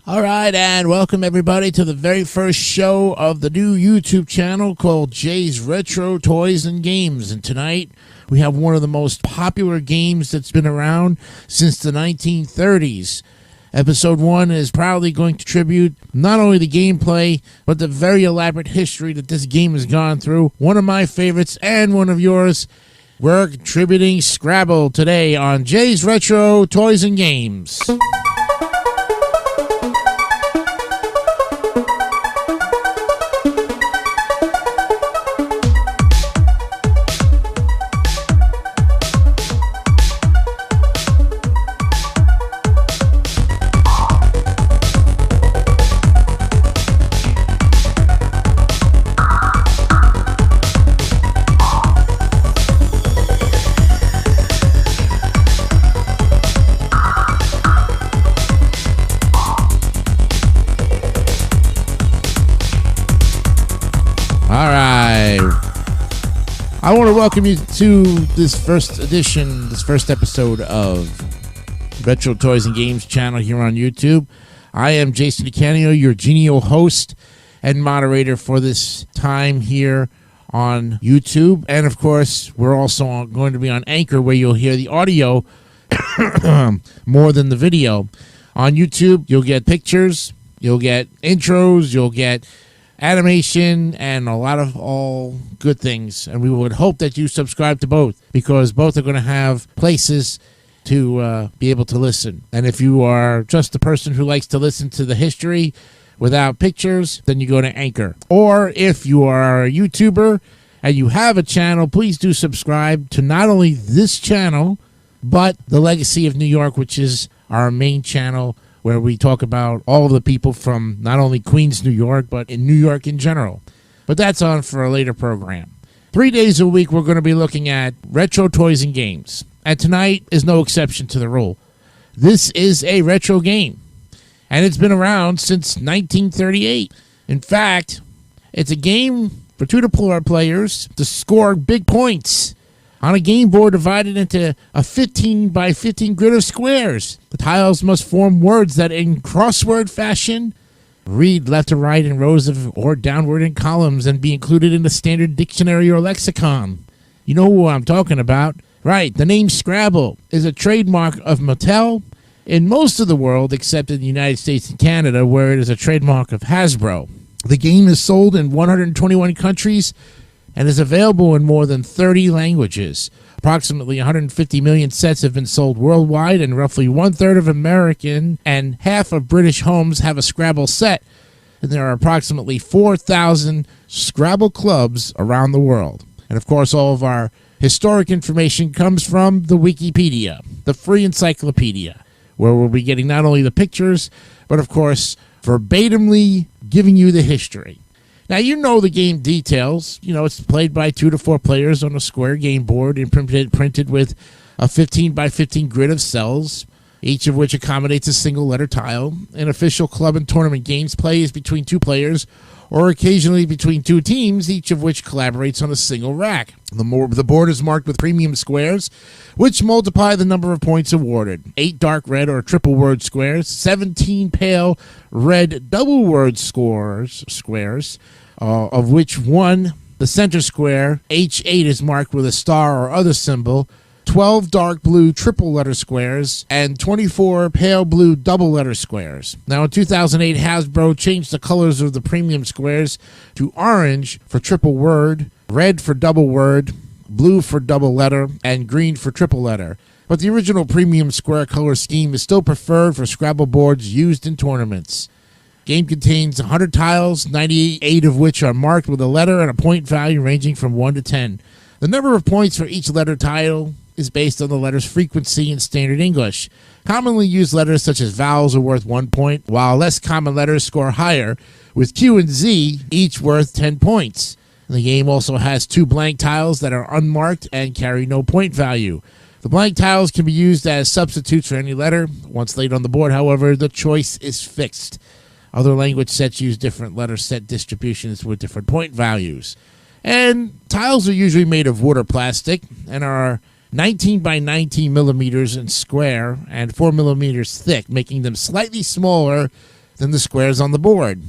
All right, and welcome everybody to the very first show of the new YouTube channel called Jay's Retro Toys and Games. And tonight we have one of the most popular games that's been around since the 1930s. Episode 1 is proudly going to tribute not only the gameplay, but the very elaborate history that this game has gone through. One of my favorites and one of yours. We're contributing Scrabble today on Jay's Retro Toys and Games. I want to welcome you to this first episode of Retro Toys and Games channel here on YouTube. I am Jason DeCanio, your genial host and moderator for this time here on YouTube. And of course, we're also going to be on Anchor, where you'll hear the audio more than the video. On YouTube, you'll get pictures, you'll get intros, you'll get animation, and a lot of all good things. And we would hope that you subscribe to both, because both are going to have places to be able to listen. And if you are just the person who likes to listen to the history without pictures, then you go to Anchor. Or if you are a YouTuber and you have a channel, please do subscribe to not only this channel, but The Legacy of New York, which is our main channel, where we talk about all of the people from not only Queens, New York, but in New York in general. But that's on for a later program. 3 days a week, we're going to be looking at retro toys and games. And tonight is no exception to the rule. This is a retro game, and it's been around since 1938. In fact, it's a game for 2-to-4 players to score big points on a game board divided into a 15 by 15 grid of squares. The tiles must form words that, in crossword fashion, read left to right in rows or downward in columns and be included in the standard dictionary or lexicon. You know who I'm talking about. Right, the name Scrabble is a trademark of Mattel in most of the world, except in the United States and Canada, where it is a trademark of Hasbro. The game is sold in 121 countries and is available in more than 30 languages. Approximately 150 million sets have been sold worldwide, and roughly 1/3 of American and half of British homes have a Scrabble set. And there are approximately 4,000 Scrabble clubs around the world. And of course, all of our historic information comes from the Wikipedia, the free encyclopedia, where we'll be getting not only the pictures, but of course, verbatimly giving you the history. Now, you know the game details. You know, it's played by 2-to-4 players on a square game board and printed with a 15 by 15 grid of cells, each of which accommodates a single letter tile. In official club and tournament games, play is between 2 players or occasionally between 2 teams, each of which collaborates on a single rack. The board is marked with premium squares, which multiply the number of points awarded. 8 dark red or triple word squares, 17 pale red double word squares, of which one, the center square, H8, is marked with a star or other symbol, 12 dark blue triple letter squares, and 24 pale blue double letter squares. Now, in 2008, Hasbro changed the colors of the premium squares to orange for triple word, red for double word, blue for double letter, and green for triple letter. But the original premium square color scheme is still preferred for Scrabble boards used in tournaments. Game contains 100 tiles, 98 of which are marked with a letter and a point value ranging from 1 to 10. The number of points for each letter tile is based on the letter's frequency in standard English. Commonly used letters such as vowels are worth 1 point, while less common letters score higher, with Q and Z each worth 10 points. The game also has 2 blank tiles that are unmarked and carry no point value. The blank tiles can be used as substitutes for any letter. Once laid on the board, however, the choice is fixed. Other language sets use different letter set distributions with different point values. And tiles are usually made of wood or plastic and are 19 by 19 millimeters in square and 4 millimeters thick, making them slightly smaller than the squares on the board.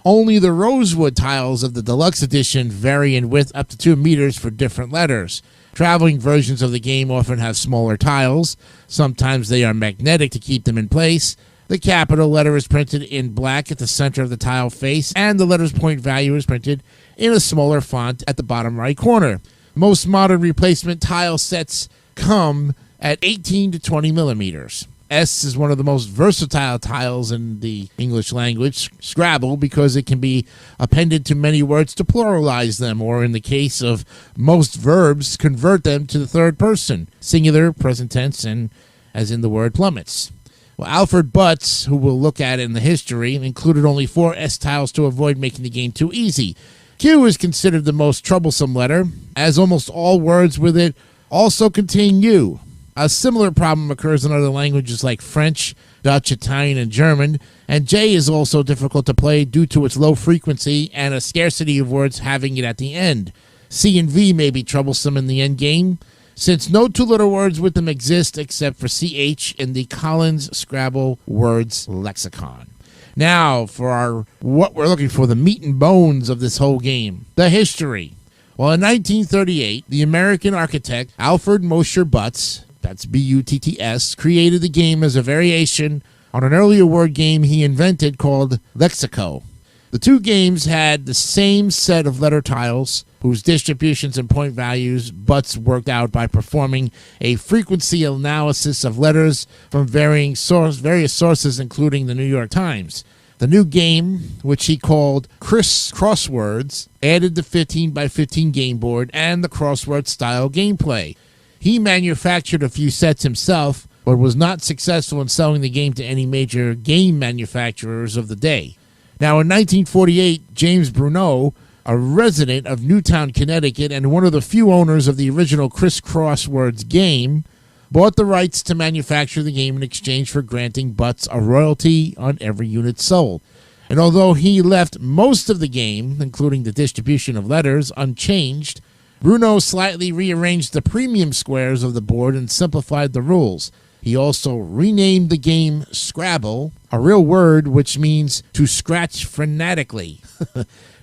Only the rosewood tiles of the deluxe edition vary in width up to 2 meters for different letters. Traveling versions of the game often have smaller tiles. Sometimes they are magnetic to keep them in place. The capital letter is printed in black at the center of the tile face, and the letter's point value is printed in a smaller font at the bottom right corner. Most modern replacement tile sets come at 18 to 20 millimeters. S is one of the most versatile tiles in the English language, Scrabble, because it can be appended to many words to pluralize them, or in the case of most verbs, convert them to the third person, singular, present tense, and as in the word plummets. Well, Alfred Butts, who we'll look at in the history, included only 4 S tiles to avoid making the game too easy. Q is considered the most troublesome letter, as almost all words with it also contain U. A similar problem occurs in other languages like French, Dutch, Italian, and German, and J is also difficult to play due to its low frequency and a scarcity of words having it at the end. C and V may be troublesome in the end game, since no 2-letter words with them exist except for CH in the Collins Scrabble Words Lexicon. Now, for what we're looking for, the meat and bones of this whole game, the history. Well, in 1938, the American architect Alfred Mosher Butts, that's B-U-T-T-S, created the game as a variation on an earlier word game he invented called Lexico. The two games had the same set of letter tiles, whose distributions and point values Butts worked out by performing a frequency analysis of letters from various sources, including the New York Times. The new game, which he called Crosswords, added the 15 by 15 game board and the crossword-style gameplay. He manufactured a few sets himself, but was not successful in selling the game to any major game manufacturers of the day. Now, in 1948, James Bruno, a resident of Newtown, Connecticut, and one of the few owners of the original Crosswords game, bought the rights to manufacture the game in exchange for granting Butts a royalty on every unit sold. And although he left most of the game, including the distribution of letters, unchanged, Bruno slightly rearranged the premium squares of the board and simplified the rules. He also renamed the game Scrabble, a real word which means to scratch frenetically.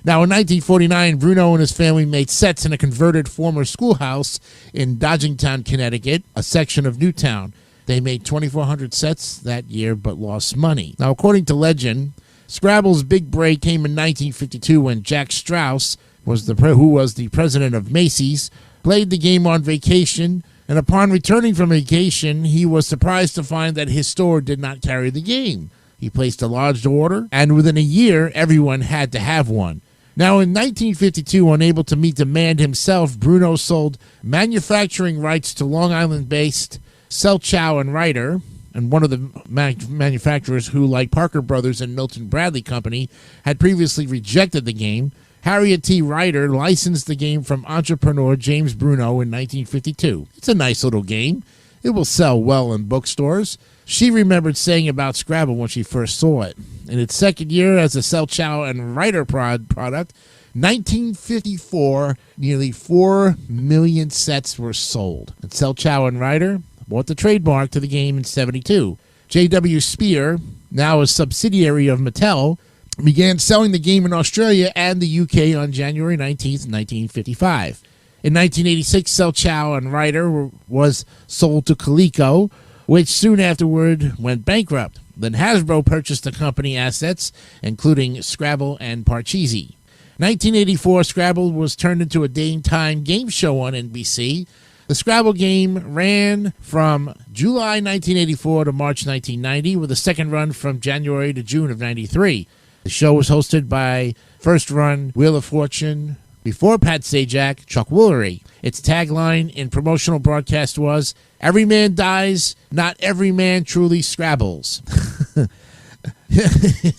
Now, in 1949, Bruno and his family made sets in a converted former schoolhouse in Dodgingtown, Connecticut, a section of Newtown. They made 2,400 sets that year but lost money. Now, according to legend, Scrabble's big break came in 1952 when Jack Strauss, who was the president of Macy's, played the game on vacation, and upon returning from vacation, he was surprised to find that his store did not carry the game. He placed a large order, and within a year, everyone had to have one. Now, in 1952, unable to meet demand himself, Bruno sold manufacturing rights to Long Island-based Selchow and Ryder, and one of the manufacturers who, like Parker Brothers and Milton Bradley Company, had previously rejected the game. Harriet T. Ryder licensed the game from entrepreneur James Bruno in 1952. It's a nice little game. It will sell well in bookstores. She remembered saying about Scrabble when she first saw it. In its second year as a Selchow and Ryder product, 1954, nearly 4 million sets were sold. And Selchow and Ryder bought the trademark to the game in 1972. J.W. Spear, now a subsidiary of Mattel, began selling the game in Australia and the UK on January 19, 1955. In 1986, Selchow and Ryder was sold to Coleco, which soon afterward went bankrupt. Then Hasbro purchased the company assets, including Scrabble and Parcheesi. 1984, Scrabble was turned into a daytime game show on NBC. The Scrabble game ran from July 1984 to March 1990, with a second run from January to June of 93. The show was hosted by first run Wheel of Fortune, before Pat Sajak, Chuck Woolery. Its tagline in promotional broadcast was, "Every man dies, not every man truly Scrabbles."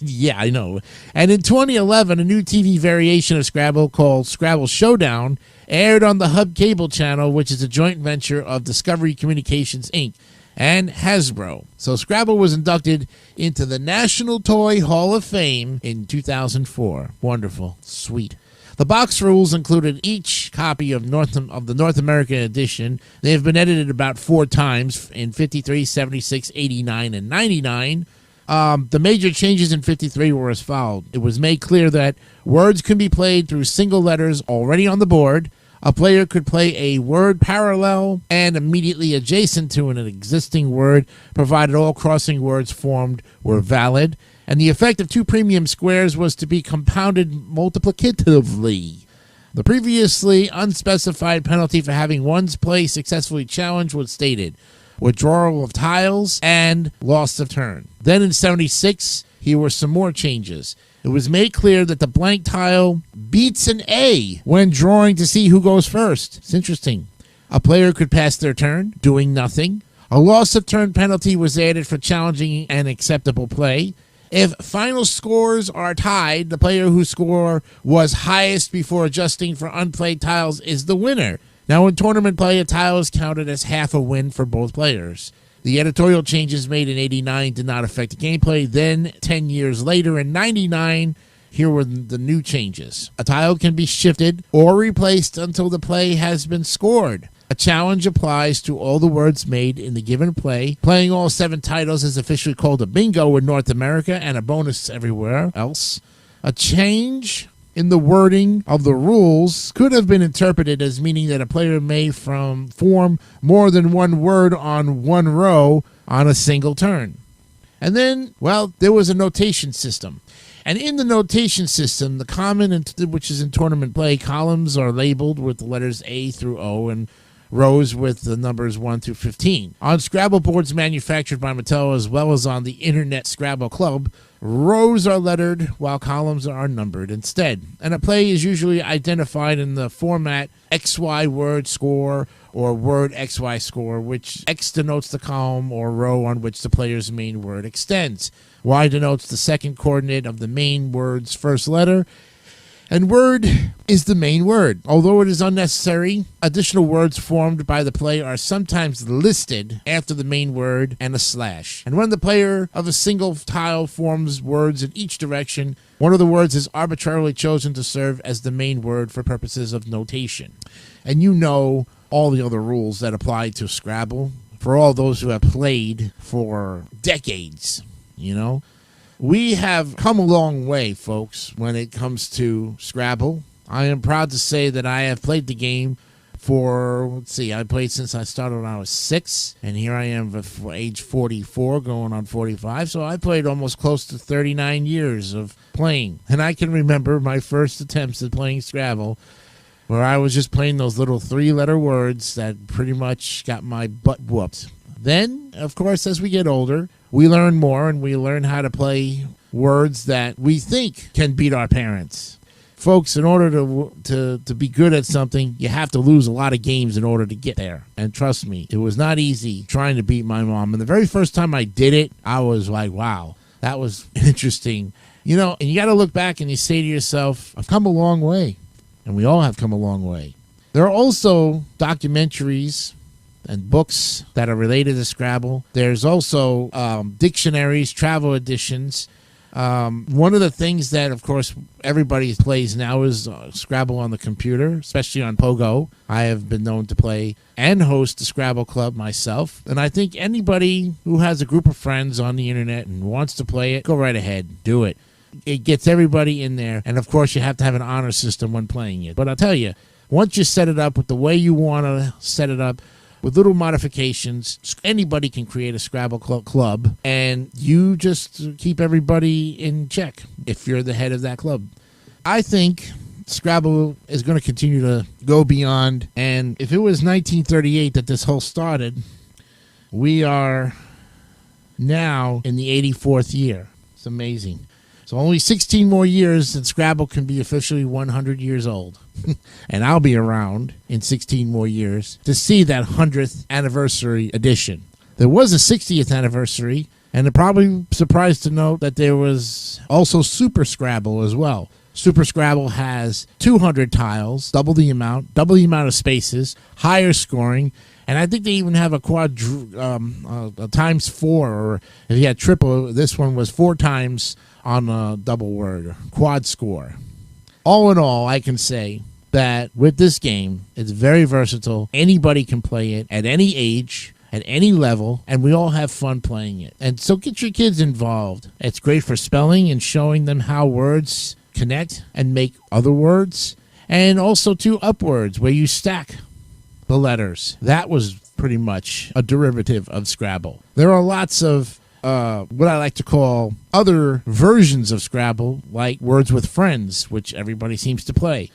Yeah, I know. And in 2011, a new TV variation of Scrabble called Scrabble Showdown aired on the Hub Cable Channel, which is a joint venture of Discovery Communications, Inc. and Hasbro. So Scrabble was inducted into the National Toy Hall of Fame in 2004. Wonderful. Sweet. The box rules included each copy of the North American edition. They have been edited about 4 times in 53, 76, 89, and 99. The major changes in 53 were as follows. It was made clear that words can be played through single letters already on the board. A player could play a word parallel and immediately adjacent to an existing word, provided all crossing words formed were valid. And the effect of 2 premium squares was to be compounded multiplicatively. The previously unspecified penalty for having one's play successfully challenged was stated: withdrawal of tiles and loss of turn. Then in 76, here were some more changes. It was made clear that the blank tile beats an A when drawing to see who goes first. It's interesting. A player could pass their turn, doing nothing. A loss of turn penalty was added for challenging an acceptable play. If final scores are tied, the player whose score was highest before adjusting for unplayed tiles is the winner. Now, in tournament play, a tile is counted as half a win for both players. The editorial changes made in 89 did not affect the gameplay. Then, 10 years later, in 99, here were the new changes. A tile can be shifted or replaced until the play has been scored. A challenge applies to all the words made in the given play. Playing all 7 titles is officially called a bingo in North America and a bonus everywhere else. A change in the wording of the rules could have been interpreted as meaning that a player may form more than one word on one row on a single turn. And then, well, there was a notation system. And in the notation system, the common, which is in tournament play, columns are labeled with the letters A through O and rows with the numbers 1 through 15. On Scrabble boards manufactured by Mattel, as well as on the Internet Scrabble Club, rows are lettered while columns are numbered instead. And a play is usually identified in the format XY word score or word XY score, which X denotes the column or row on which the player's main word extends. Y denotes the second coordinate of the main word's first letter, and word is the main word. Although it is unnecessary, additional words formed by the play are sometimes listed after the main word and a slash. And when the player of a single tile forms words in each direction, one of the words is arbitrarily chosen to serve as the main word for purposes of notation. And you know all the other rules that apply to Scrabble for all those who have played for decades, you know. We have come a long way, folks, when it comes to Scrabble. I am proud to say that I have played the game for, I played since I started when I was 6, and here I am for age 44, going on 45, so I played almost close to 39 years of playing. And I can remember my first attempts at playing Scrabble, where I was just playing those little 3-letter words that pretty much got my butt whooped. Then, of course, as we get older, we learn more and we learn how to play words that we think can beat our parents. Folks, in order to be good at something, you have to lose a lot of games in order to get there. And trust me, it was not easy trying to beat my mom. And the very first time I did it, I was like, wow, that was interesting. You know, and you got to look back and you say to yourself, I've come a long way. And we all have come a long way. There are also documentaries and books that are related to Scrabble. There's also dictionaries, travel editions. One of the things that, of course, everybody plays now is Scrabble on the computer, especially on Pogo. I have been known to play and host the Scrabble Club myself. And I think anybody who has a group of friends on the internet and wants to play it, go right ahead, do it. It gets everybody in there. And, of course, you have to have an honor system when playing it. But I'll tell you, once you set it up with the way you want to set it up, with little modifications, anybody can create a Scrabble club, and you just keep everybody in check if you're the head of that club. I think Scrabble is going to continue to go beyond, and if it was 1938 that this whole started, we are now in the 84th year. It's amazing. So only 16 more years and Scrabble can be officially 100 years old. And I'll be around in 16 more years to see that 100th anniversary edition. There was a 60th anniversary, and I'm probably surprised to know that there was also Super Scrabble as well. Super Scrabble has 200 tiles, double the amount of spaces, higher scoring, and I think they even have a times 4, or if you had triple, this one was 4 times on a double word, quad score. All in all, I can say that with this game, it's very versatile. Anybody can play it at any age. at any level, and we all have fun playing it. And so get your kids involved. It's great for spelling and showing them how words connect and make other words, and also to upwards where you stack the letters. That was pretty much a derivative of Scrabble. There are lots of what I like to call other versions of Scrabble, like Words with Friends, which everybody seems to play.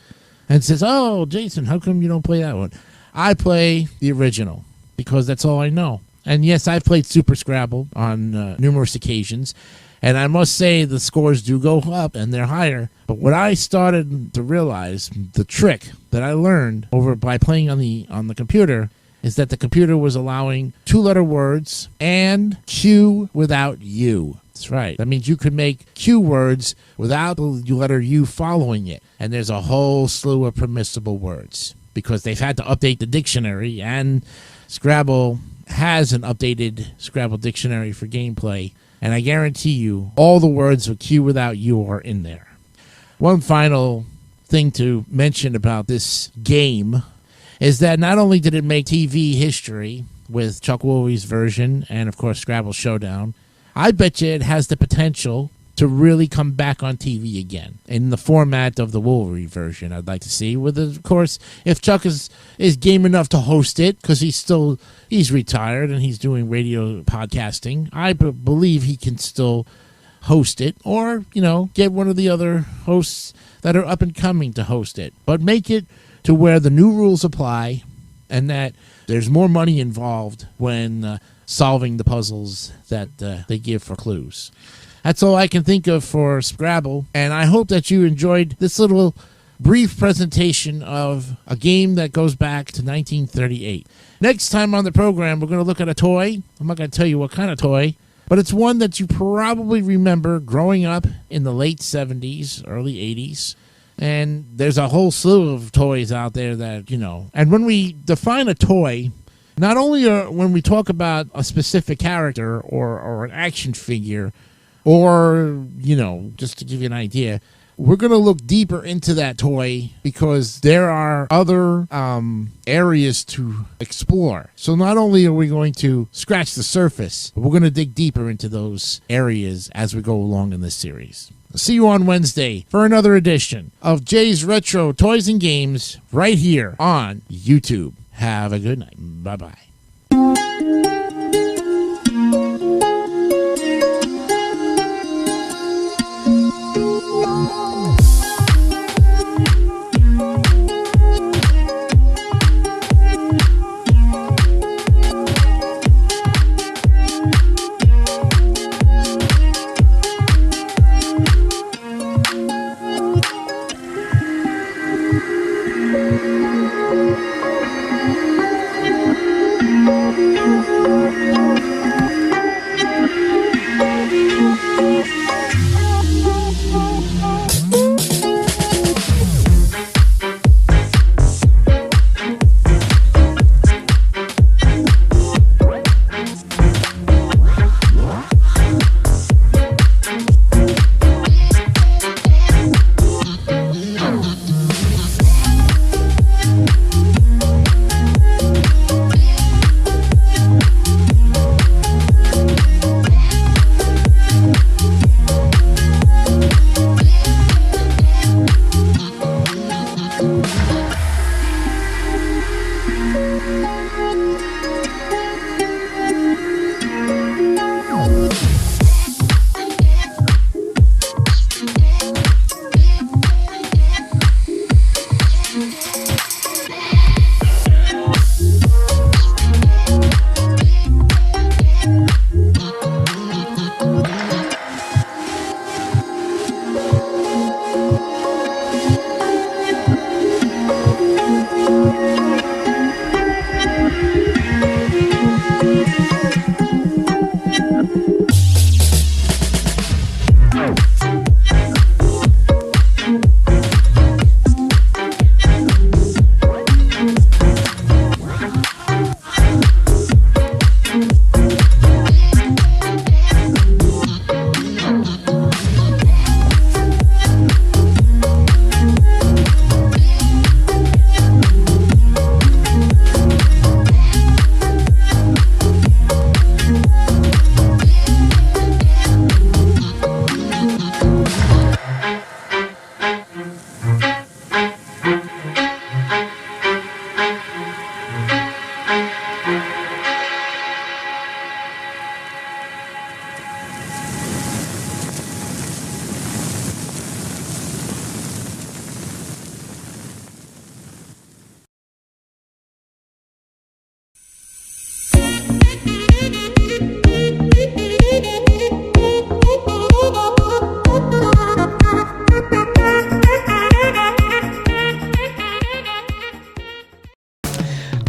And says, oh, Jason, how come you don't play that one? I play the original because that's all I know. And yes, I've played Super Scrabble on numerous occasions. And I must say the scores do go up and they're higher. But what I started to realize, the trick that I learned over by playing on the computer, is that the computer was allowing 2-letter words and Q without U. That's right. That means you could make Q words without the letter U following it. And there's a whole slew of permissible words because they've had to update the dictionary, and Scrabble has an updated Scrabble dictionary for gameplay. And I guarantee you all the words with Q without U are in there. One final thing to mention about this game is that not only did it make TV history with Chuck Woolery's version and, of course, Scrabble Showdown, I bet you it has the potential to really come back on TV again in the format of the Woolery version. I'd like to see, with, of course, if Chuck is game enough to host it, because he's retired and he's doing radio podcasting. I believe he can still host it, or, get one of the other hosts that are up and coming to host it. But make it to where the new rules apply and that there's more money involved when solving the puzzles that they give for clues. That's all I can think of for Scrabble, and I hope that you enjoyed this little brief presentation of a game that goes back to 1938. Next time on the program, we're going to look at a toy. I'm not going to tell you what kind of toy, but it's one that you probably remember growing up in the late 70s, early 80s. And there's a whole slew of toys out there that, And when we define a toy, not only when we talk about a specific character or an action figure, or, just to give you an idea, we're going to look deeper into that toy because there are other areas to explore. So not only are we going to scratch the surface, but we're going to dig deeper into those areas as we go along in this series. I'll see you on Wednesday for another edition of Jay's Retro Toys and Games right here on YouTube. Have a good night. Bye-bye.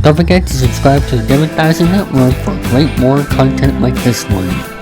Don't forget to subscribe to the David3000 Network for great more content like this one.